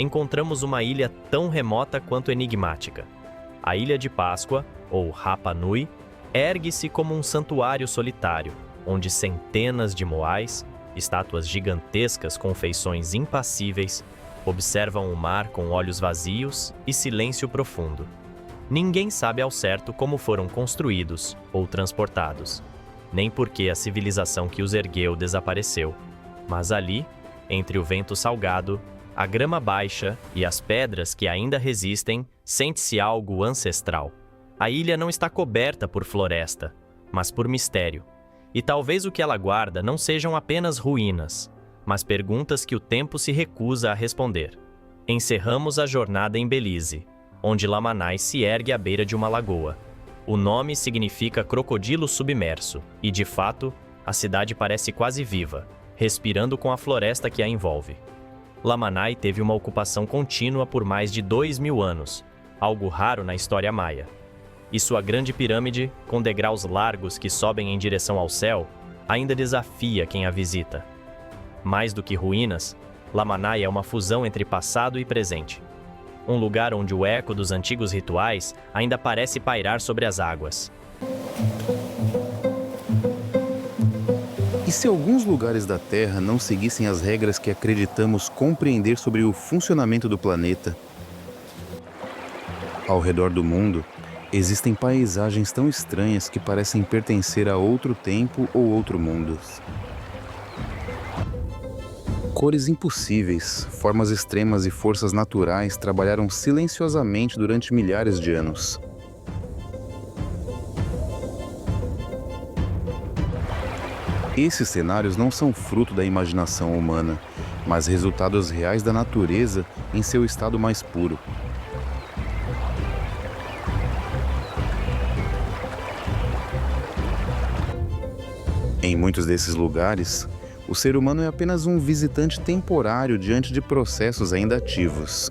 encontramos uma ilha tão remota quanto enigmática. A Ilha de Páscoa, ou Rapa Nui, ergue-se como um santuário solitário, onde centenas de moais, estátuas gigantescas com feições impassíveis, observam o mar com olhos vazios e silêncio profundo. Ninguém sabe ao certo como foram construídos ou transportados, nem por que a civilização que os ergueu desapareceu. Mas ali, entre o vento salgado, a grama baixa e as pedras que ainda resistem, sente-se algo ancestral. A ilha não está coberta por floresta, mas por mistério. E talvez o que ela guarda não sejam apenas ruínas, mas perguntas que o tempo se recusa a responder. Encerramos a jornada em Belize, onde Lamanai se ergue à beira de uma lagoa. O nome significa crocodilo submerso, e de fato, a cidade parece quase viva, respirando com a floresta que a envolve. Lamanai teve uma ocupação contínua por mais de 2.000 anos, algo raro na história maia. E sua grande pirâmide, com degraus largos que sobem em direção ao céu, ainda desafia quem a visita. Mais do que ruínas, Lamanai é uma fusão entre passado e presente. Um lugar onde o eco dos antigos rituais ainda parece pairar sobre as águas. E se alguns lugares da Terra não seguissem as regras que acreditamos compreender sobre o funcionamento do planeta? Ao redor do mundo, existem paisagens tão estranhas que parecem pertencer a outro tempo ou outro mundo. Cores impossíveis, formas extremas e forças naturais trabalharam silenciosamente durante milhares de anos. Esses cenários não são fruto da imaginação humana, mas resultados reais da natureza em seu estado mais puro. Em muitos desses lugares, o ser humano é apenas um visitante temporário diante de processos ainda ativos.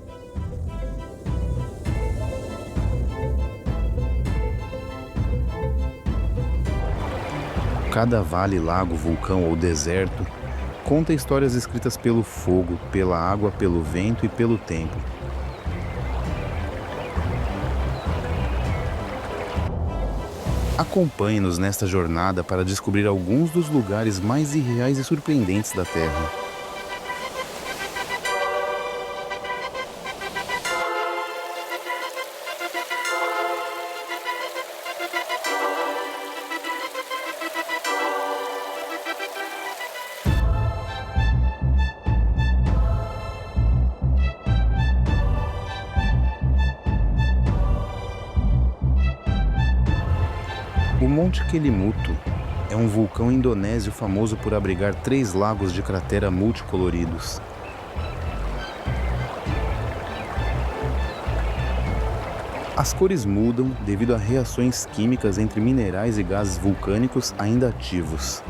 Cada vale, lago, vulcão ou deserto conta histórias escritas pelo fogo, pela água, pelo vento e pelo tempo. Acompanhe-nos nesta jornada para descobrir alguns dos lugares mais irreais e surpreendentes da Terra. O Monte Kelimutu é um vulcão indonésio famoso por abrigar 3 lagos de cratera multicoloridos. As cores mudam devido a reações químicas entre minerais e gases vulcânicos ainda ativos.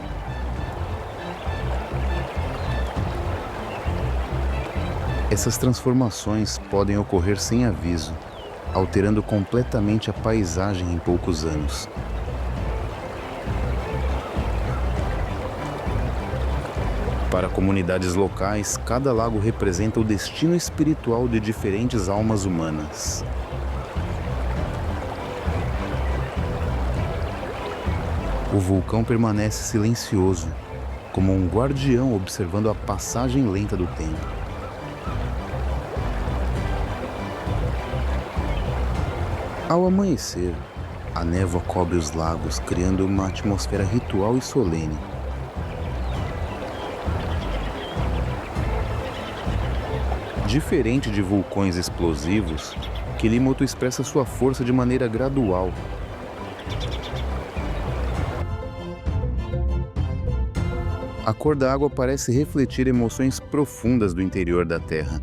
Essas transformações podem ocorrer sem aviso, alterando completamente a paisagem em poucos anos. Para comunidades locais, cada lago representa o destino espiritual de diferentes almas humanas. O vulcão permanece silencioso, como um guardião observando a passagem lenta do tempo. Ao amanhecer, a névoa cobre os lagos, criando uma atmosfera ritual e solene. Diferente de vulcões explosivos, Kelimutu expressa sua força de maneira gradual. A cor da água parece refletir emoções profundas do interior da Terra.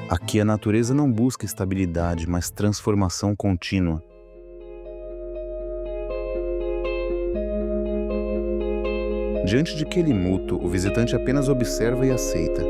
Aqui a natureza não busca estabilidade, mas transformação contínua. Diante de Kelimutu, o visitante apenas observa e aceita.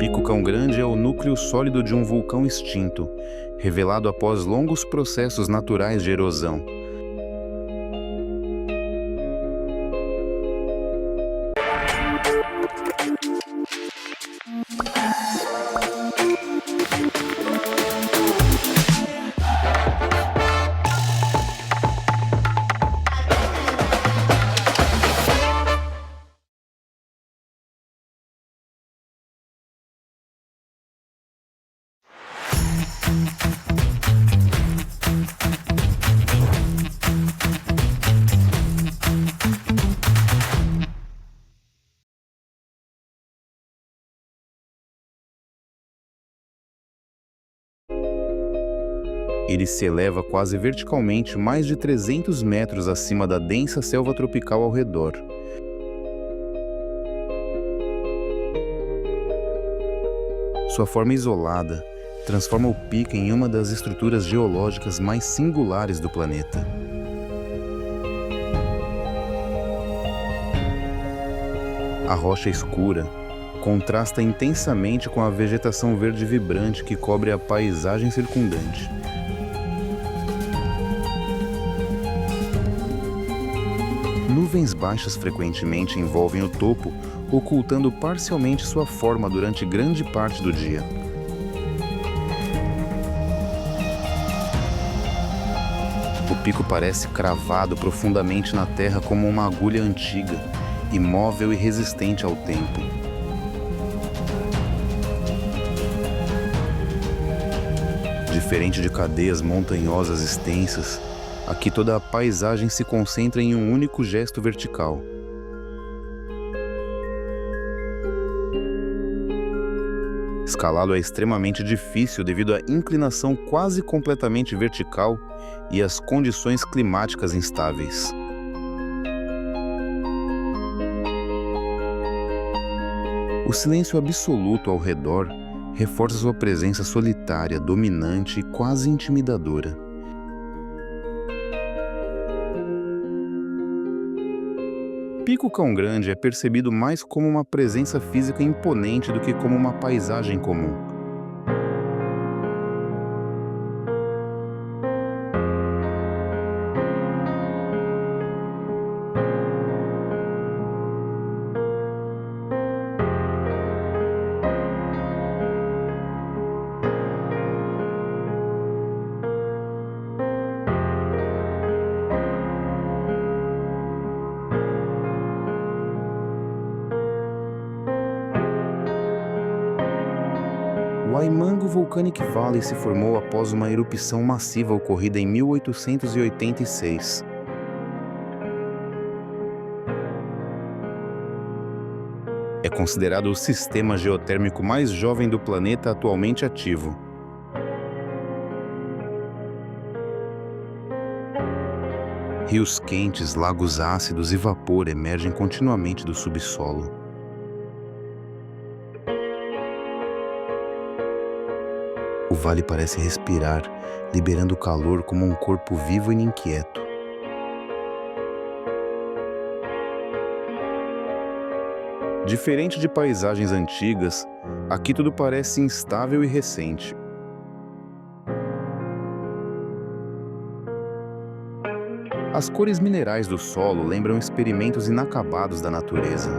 Pico Cão Grande é o núcleo sólido de um vulcão extinto, revelado após longos processos naturais de erosão. Ele se eleva quase verticalmente mais de 300 metros acima da densa selva tropical ao redor. Sua forma isolada transforma o pico em uma das estruturas geológicas mais singulares do planeta. A rocha escura contrasta intensamente com a vegetação verde vibrante que cobre a paisagem circundante. Nuvens baixas frequentemente envolvem o topo, ocultando parcialmente sua forma durante grande parte do dia. O pico parece cravado profundamente na terra como uma agulha antiga, imóvel e resistente ao tempo. Diferente de cadeias montanhosas extensas, aqui toda a paisagem se concentra em um único gesto vertical. Escalá-lo é extremamente difícil devido à inclinação quase completamente vertical e às condições climáticas instáveis. O silêncio absoluto ao redor reforça sua presença solitária, dominante e quase intimidadora. Pico Cão Grande é percebido mais como uma presença física imponente do que como uma paisagem comum. O Waimango Volcanic Valley se formou após uma erupção massiva ocorrida em 1886. É considerado o sistema geotérmico mais jovem do planeta atualmente ativo. Rios quentes, lagos ácidos e vapor emergem continuamente do subsolo. O vale parece respirar, liberando calor como um corpo vivo e inquieto. Diferente de paisagens antigas, aqui tudo parece instável e recente. As cores minerais do solo lembram experimentos inacabados da natureza.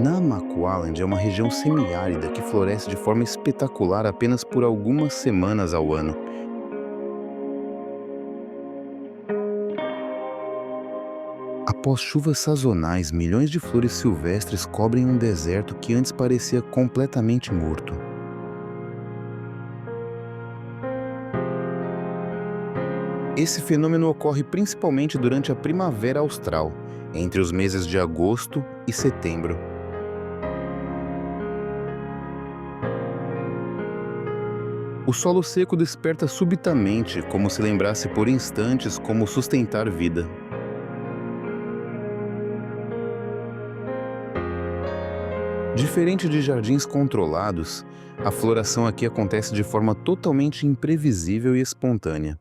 Namaqualand Island é uma região semiárida que floresce de forma espetacular apenas por algumas semanas ao ano. Após chuvas sazonais, milhões de flores silvestres cobrem um deserto que antes parecia completamente morto. Esse fenômeno ocorre principalmente durante a primavera austral, entre os meses de agosto e setembro. O solo seco desperta subitamente, como se lembrasse por instantes como sustentar vida. Diferente de jardins controlados, a floração aqui acontece de forma totalmente imprevisível e espontânea.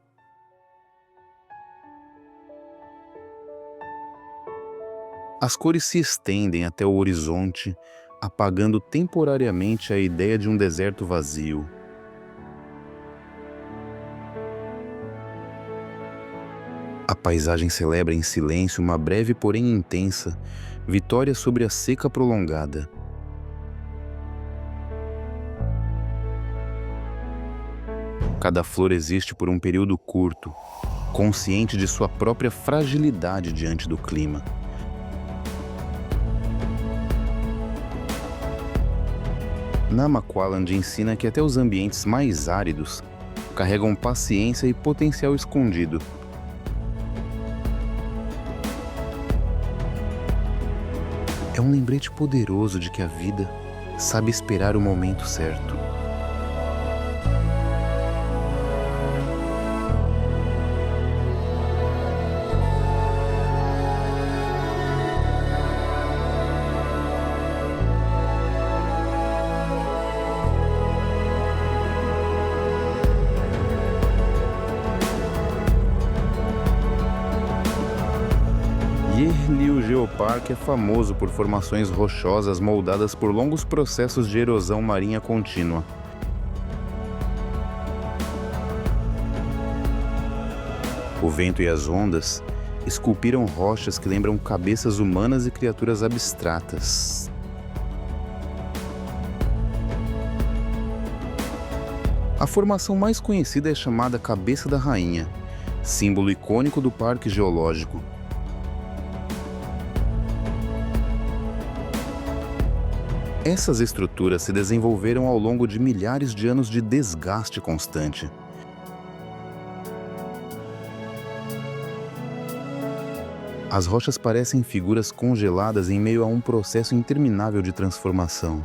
As cores se estendem até o horizonte, apagando temporariamente a ideia de um deserto vazio. A paisagem celebra em silêncio uma breve, porém intensa, vitória sobre a seca prolongada. Cada flor existe por um período curto, consciente de sua própria fragilidade diante do clima. Namaqualand ensina que até os ambientes mais áridos carregam paciência e potencial escondido. É um lembrete poderoso de que a vida sabe esperar o momento certo. Yearly Geopark é famoso por formações rochosas moldadas por longos processos de erosão marinha contínua. O vento e as ondas esculpiram rochas que lembram cabeças humanas e criaturas abstratas. A formação mais conhecida é chamada Cabeça da Rainha, símbolo icônico do Parque Geológico. Essas estruturas se desenvolveram ao longo de milhares de anos de desgaste constante. As rochas parecem figuras congeladas em meio a um processo interminável de transformação.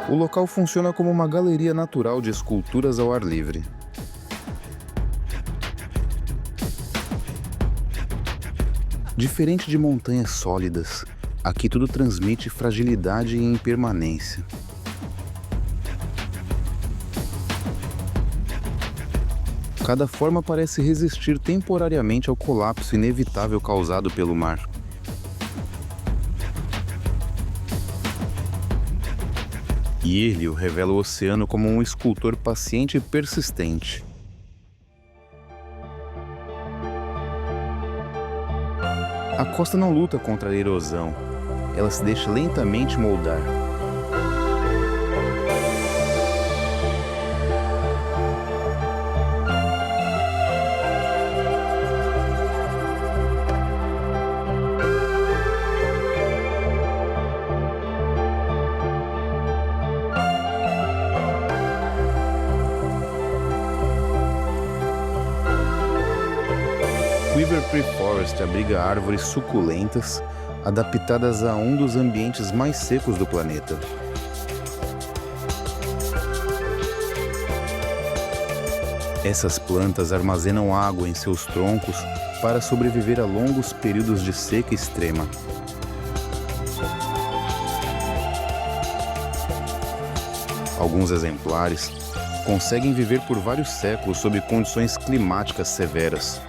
O local funciona como uma galeria natural de esculturas ao ar livre. Diferente de montanhas sólidas, aqui tudo transmite fragilidade e impermanência. Cada forma parece resistir temporariamente ao colapso inevitável causado pelo mar. Yearly revela o oceano como um escultor paciente e persistente. A costa não luta contra a erosão, ela se deixa lentamente moldar. Weaver Tree Forest abriga árvores suculentas adaptadas a um dos ambientes mais secos do planeta. Essas plantas armazenam água em seus troncos para sobreviver a longos períodos de seca extrema. Alguns exemplares conseguem viver por vários séculos sob condições climáticas severas.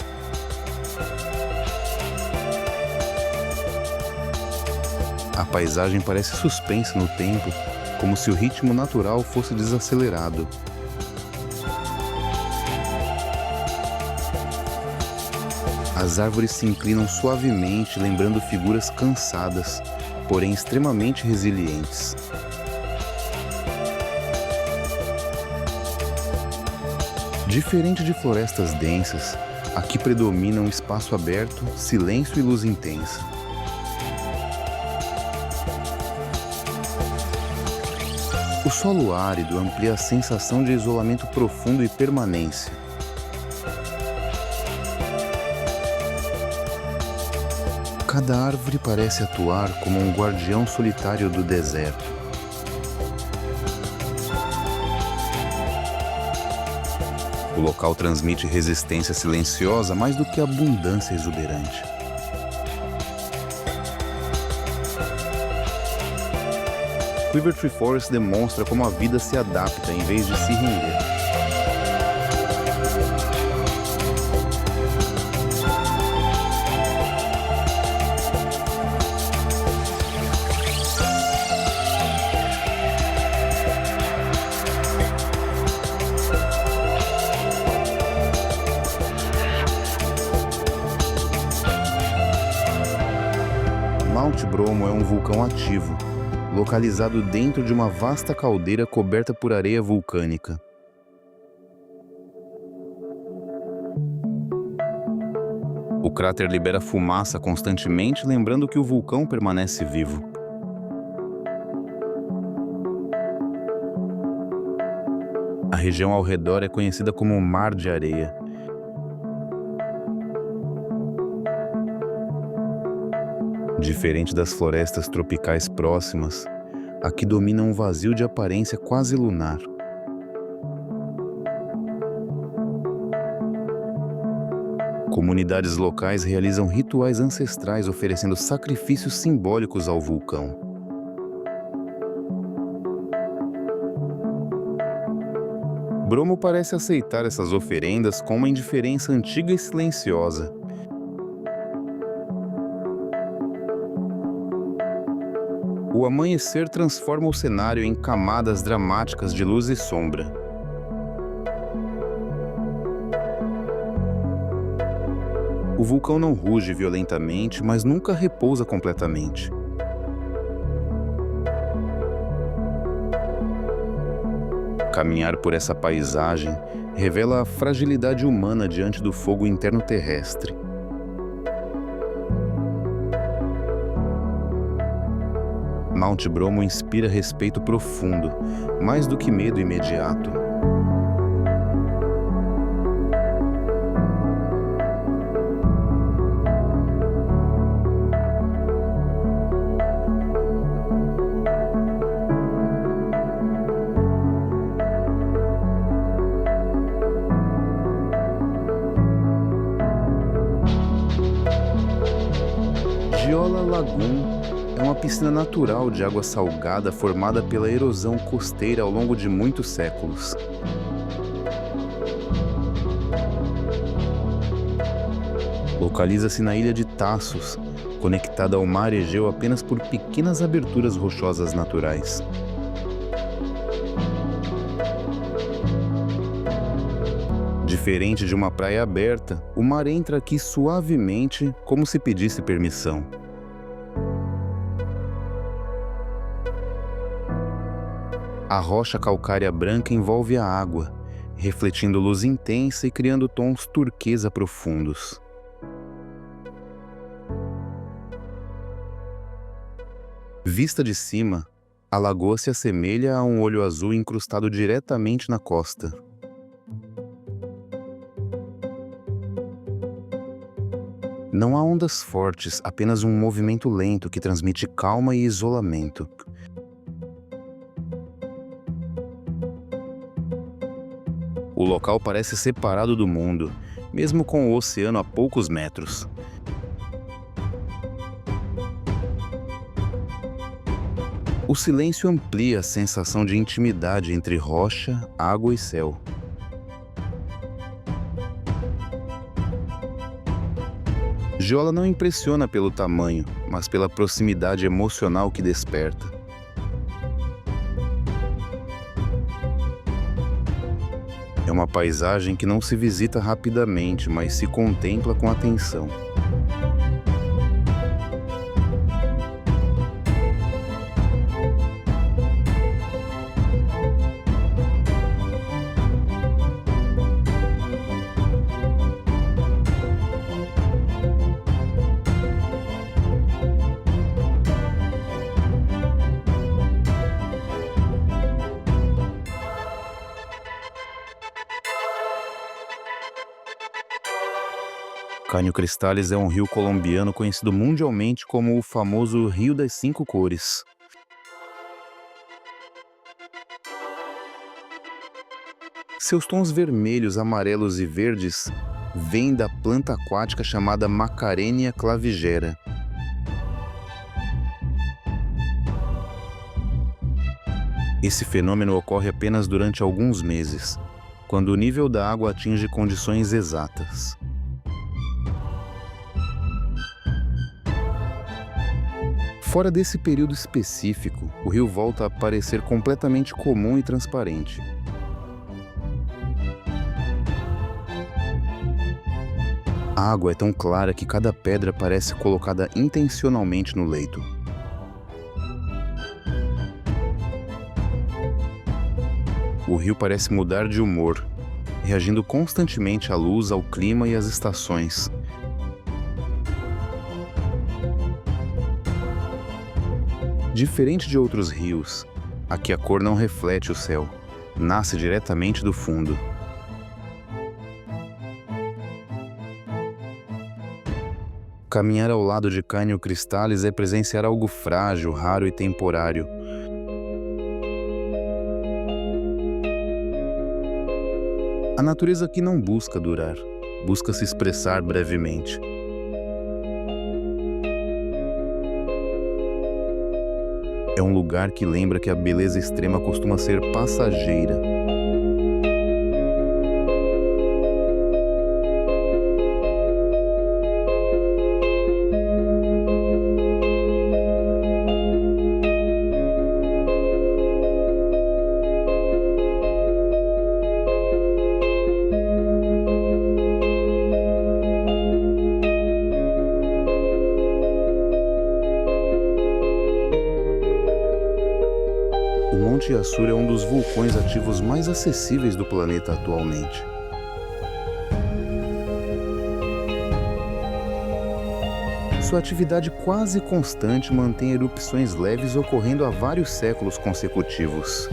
A paisagem parece suspensa no tempo, como se o ritmo natural fosse desacelerado. As árvores se inclinam suavemente, lembrando figuras cansadas, porém extremamente resilientes. Diferente de florestas densas, aqui predomina um espaço aberto, silêncio e luz intensa. O solo árido amplia a sensação de isolamento profundo e permanência. Cada árvore parece atuar como um guardião solitário do deserto. O local transmite resistência silenciosa mais do que abundância exuberante. Quiver Tree Forest demonstra como a vida se adapta em vez de se render. Mount Bromo é um vulcão ativo, localizado dentro de uma vasta caldeira coberta por areia vulcânica. O cráter libera fumaça constantemente, lembrando que o vulcão permanece vivo. A região ao redor é conhecida como Mar de Areia. Diferente das florestas tropicais próximas, aqui domina um vazio de aparência quase lunar. Comunidades locais realizam rituais ancestrais oferecendo sacrifícios simbólicos ao vulcão. Bromo parece aceitar essas oferendas com uma indiferença antiga e silenciosa. O amanhecer transforma o cenário em camadas dramáticas de luz e sombra. O vulcão não ruge violentamente, mas nunca repousa completamente. Caminhar por essa paisagem revela a fragilidade humana diante do fogo interno terrestre. Mount Bromo inspira respeito profundo, mais do que medo imediato. Giola Lagoon é uma piscina natural de água salgada formada pela erosão costeira ao longo de muitos séculos. Localiza-se na ilha de Taços, conectada ao mar Egeu apenas por pequenas aberturas rochosas naturais. Diferente de uma praia aberta, o mar entra aqui suavemente, como se pedisse permissão. A rocha calcária branca envolve a água, refletindo luz intensa e criando tons turquesa profundos. Vista de cima, a lagoa se assemelha a um olho azul incrustado diretamente na costa. Não há ondas fortes, apenas um movimento lento que transmite calma e isolamento. O local parece separado do mundo, mesmo com o oceano a poucos metros. O silêncio amplia a sensação de intimidade entre rocha, água e céu. Giola não impressiona pelo tamanho, mas pela proximidade emocional que desperta. É uma paisagem que não se visita rapidamente, mas se contempla com atenção. Caño Cristales é um rio colombiano conhecido mundialmente como o famoso Rio das Cinco Cores. Seus tons vermelhos, amarelos e verdes vêm da planta aquática chamada Macarenia clavigera. Esse fenômeno ocorre apenas durante alguns meses, quando o nível da água atinge condições exatas. Fora desse período específico, o rio volta a parecer completamente comum e transparente. A água é tão clara que cada pedra parece colocada intencionalmente no leito. O rio parece mudar de humor, reagindo constantemente à luz, ao clima e às estações. Diferente de outros rios, aqui a cor não reflete o céu, nasce diretamente do fundo. Caminhar ao lado de Canyon Cristales é presenciar algo frágil, raro e temporário. A natureza aqui não busca durar, busca se expressar brevemente. É um lugar que lembra que a beleza extrema costuma ser passageira. O Monte Yasur é um dos vulcões ativos mais acessíveis do planeta atualmente. Sua atividade quase constante mantém erupções leves ocorrendo há vários séculos consecutivos.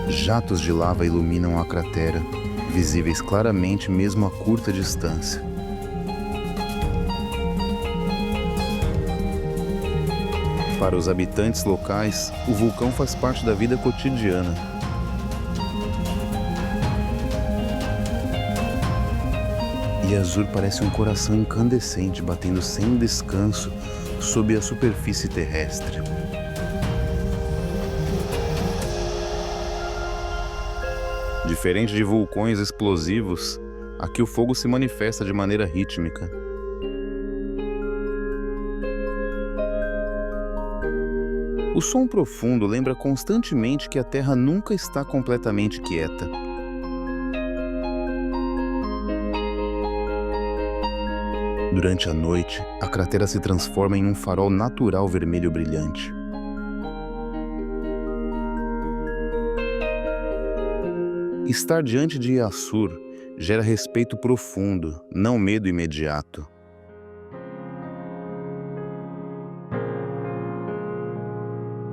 Jatos de lava iluminam a cratera, visíveis claramente mesmo a curta distância. Para os habitantes locais, o vulcão faz parte da vida cotidiana. Yasur parece um coração incandescente batendo sem descanso sob a superfície terrestre. Diferente de vulcões explosivos, aqui o fogo se manifesta de maneira rítmica. O som profundo lembra constantemente que a Terra nunca está completamente quieta. Durante a noite, a cratera se transforma em um farol natural vermelho brilhante. Estar diante de Yasur gera respeito profundo, não medo imediato.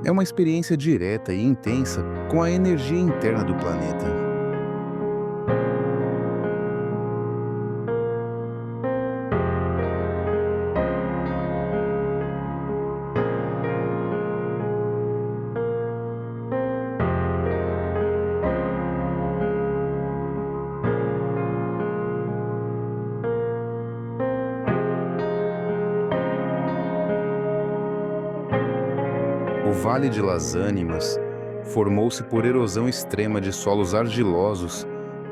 É uma experiência direta e intensa com a energia interna do planeta. O Vale de Las Ánimas formou-se por erosão extrema de solos argilosos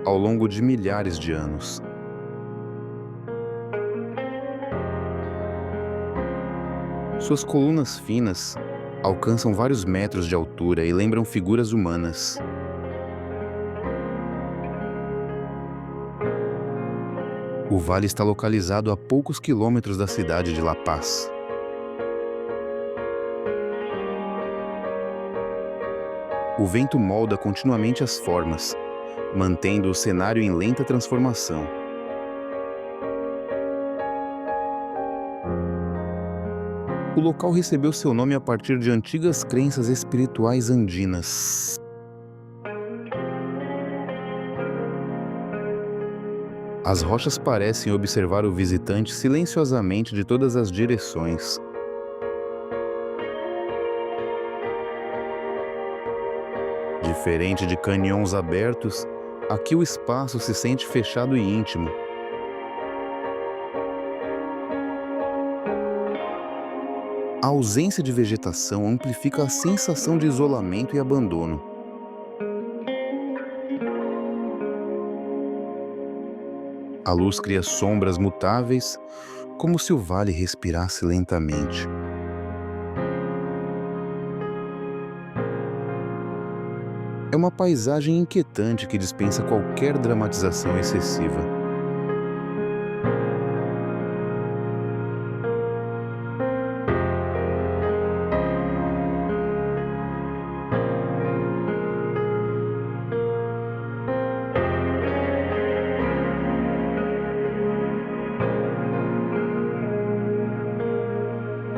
ao longo de milhares de anos. Suas colunas finas alcançam vários metros de altura e lembram figuras humanas. O vale está localizado a poucos quilômetros da cidade de La Paz. O vento molda continuamente as formas, mantendo o cenário em lenta transformação. O local recebeu seu nome a partir de antigas crenças espirituais andinas. As rochas parecem observar o visitante silenciosamente de todas as direções. Diferente de canyons abertos, aqui o espaço se sente fechado e íntimo. A ausência de vegetação amplifica a sensação de isolamento e abandono. A luz cria sombras mutáveis, como se o vale respirasse lentamente. É uma paisagem inquietante que dispensa qualquer dramatização excessiva.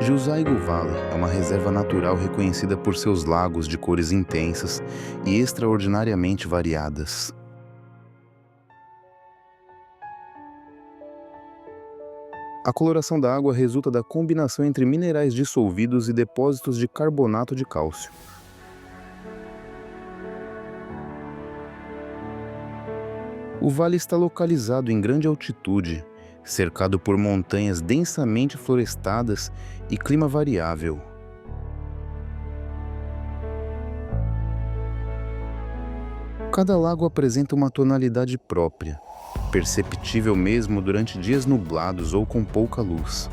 Juzaigo Valley é uma reserva natural reconhecida por seus lagos de cores intensas e extraordinariamente variadas. A coloração da água resulta da combinação entre minerais dissolvidos e depósitos de carbonato de cálcio. O vale está localizado em grande altitude, cercado por montanhas densamente florestadas e clima variável. Cada lago apresenta uma tonalidade própria, perceptível mesmo durante dias nublados ou com pouca luz.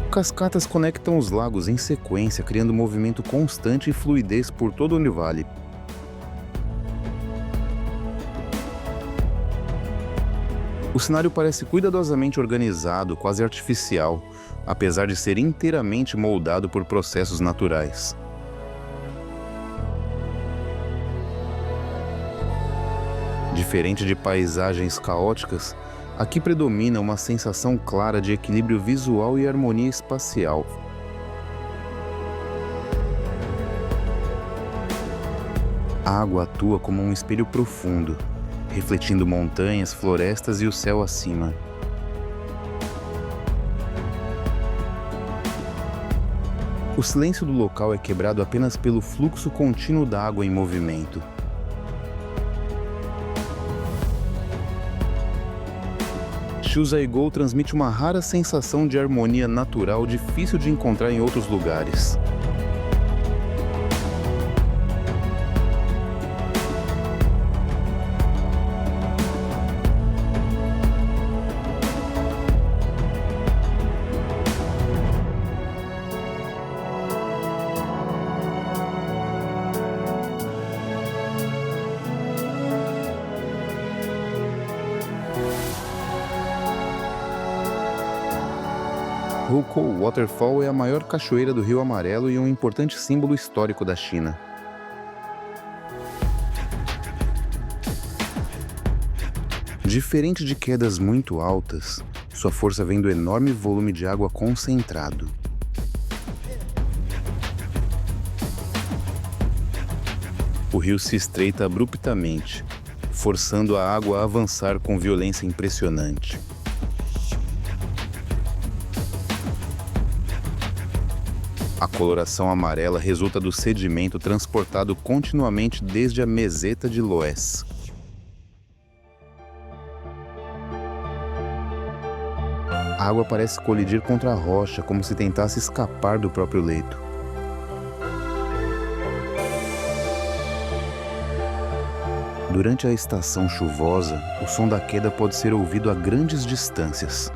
Cascatas conectam os lagos em sequência, criando movimento constante e fluidez por todo o vale. O cenário parece cuidadosamente organizado, quase artificial, apesar de ser inteiramente moldado por processos naturais. Diferente de paisagens caóticas, aqui predomina uma sensação clara de equilíbrio visual e harmonia espacial. A água atua como um espelho profundo, refletindo montanhas, florestas e o céu acima. O silêncio do local é quebrado apenas pelo fluxo contínuo da água em movimento. Juzaigo transmite uma rara sensação de harmonia natural difícil de encontrar em outros lugares. Hukou Waterfall é a maior cachoeira do Rio Amarelo e um importante símbolo histórico da China. Diferente de quedas muito altas, sua força vem do enorme volume de água concentrado. O rio se estreita abruptamente, forçando a água a avançar com violência impressionante. A coloração amarela resulta do sedimento transportado continuamente desde a meseta de Loess. A água parece colidir contra a rocha, como se tentasse escapar do próprio leito. Durante a estação chuvosa, o som da queda pode ser ouvido a grandes distâncias.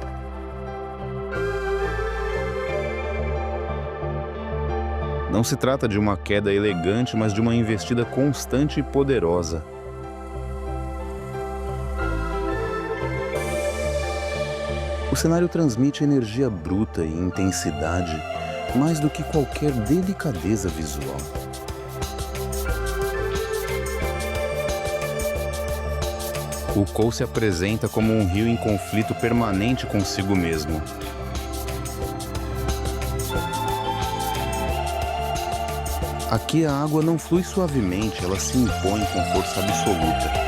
Não se trata de uma queda elegante, mas de uma investida constante e poderosa. O cenário transmite energia bruta e intensidade, mais do que qualquer delicadeza visual. O Hukou se apresenta como um rio em conflito permanente consigo mesmo. Aqui a água não flui suavemente, ela se impõe com força absoluta.